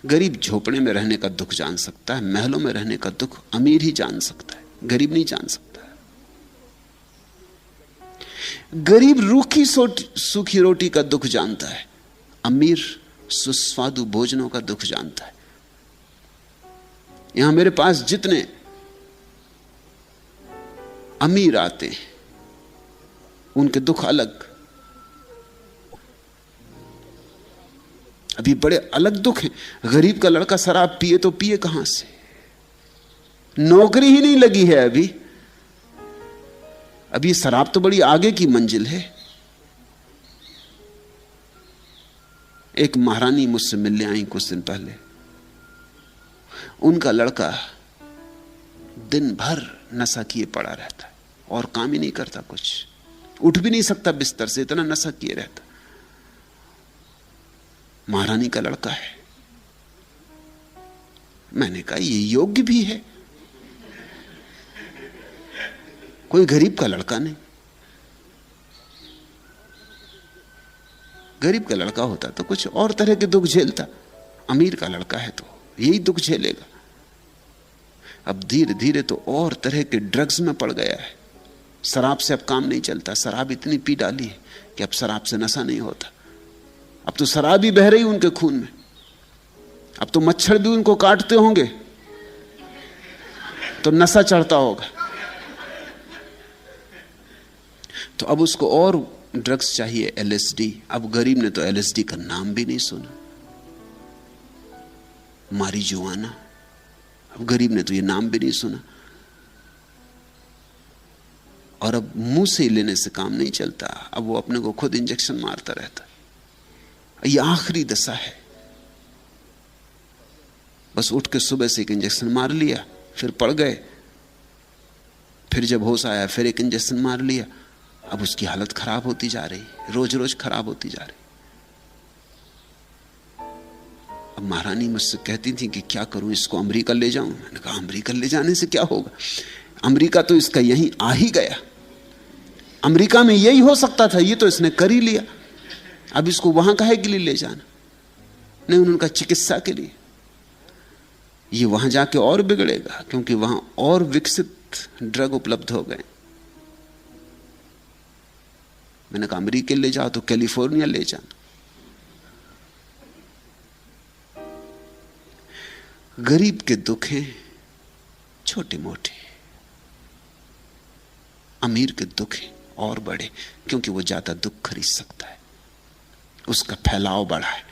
गरीब झोपड़े में रहने का दुख जान सकता है, महलों में रहने का दुख अमीर ही जान सकता है, गरीब नहीं जान सकता। गरीब रूखी सूखी रोटी का दुख जानता है, अमीर सुस्वादु भोजनों का दुख जानता है। यहां मेरे पास जितने अमीर आते हैं उनके दुख अलग, अभी बड़े अलग दुख हैं। गरीब का लड़का शराब पिए तो पिए कहां से, नौकरी ही नहीं लगी है अभी शराब तो बड़ी आगे की मंजिल है। एक महारानी मुझसे मिलने आई कुछ दिन पहले, उनका लड़का दिन भर नशा किए पड़ा रहता है और काम ही नहीं करता, कुछ उठ भी नहीं सकता बिस्तर से, इतना नशा किए रहता। महारानी का लड़का है। मैंने कहा ये योग्य भी है, कोई गरीब का लड़का नहीं। गरीब का लड़का होता तो कुछ और तरह के दुख झेलता, अमीर का लड़का है तो यही दुख झेलेगा। अब धीरे धीरे तो और तरह के ड्रग्स में पड़ गया है। शराब से अब काम नहीं चलता, शराब इतनी पी डाली है कि अब शराब से नशा नहीं होता। अब तो शराब ही बह रही उनके खून में, अब तो मच्छर भी उनको काटते होंगे तो नशा चढ़ता होगा। तो अब उसको और ड्रग्स चाहिए, एलएसडी। अब गरीब ने तो एलएसडी का नाम भी नहीं सुना, मारिजुआना, अब गरीब ने तो ये नाम भी नहीं सुना। और अब मुंह से लेने से काम नहीं चलता, अब वो अपने को खुद इंजेक्शन मारता रहता। ये आखिरी दशा है। बस उठ के सुबह से एक इंजेक्शन मार लिया, फिर पड़ गए, फिर जब होश आया फिर एक इंजेक्शन मार लिया। अब उसकी हालत खराब होती जा रही, रोज रोज खराब होती जा रही। अब महारानी मुझसे कहती थी कि क्या करूं, इसको अमेरिका ले जाऊं। मैंने कहा अमेरिका ले जाने से क्या होगा, अमेरिका तो इसका यहीं आ ही गया, अमेरिका में यही हो सकता था, ये तो इसने कर ही लिया। अब इसको वहां काहे के लिए ले जाना? नहीं, उनका चिकित्सा के लिए। ये वहां जाके और बिगड़ेगा, क्योंकि वहां और विकसित ड्रग उपलब्ध हो गए। मैंने कहा अमेरिका ले जाओ तो कैलिफोर्निया ले जाना। गरीब के दुख हैं छोटे मोटे, अमीर के दुख हैं और बड़े, क्योंकि वो ज्यादा दुख खरीद सकता है, उसका फैलाव बड़ा है।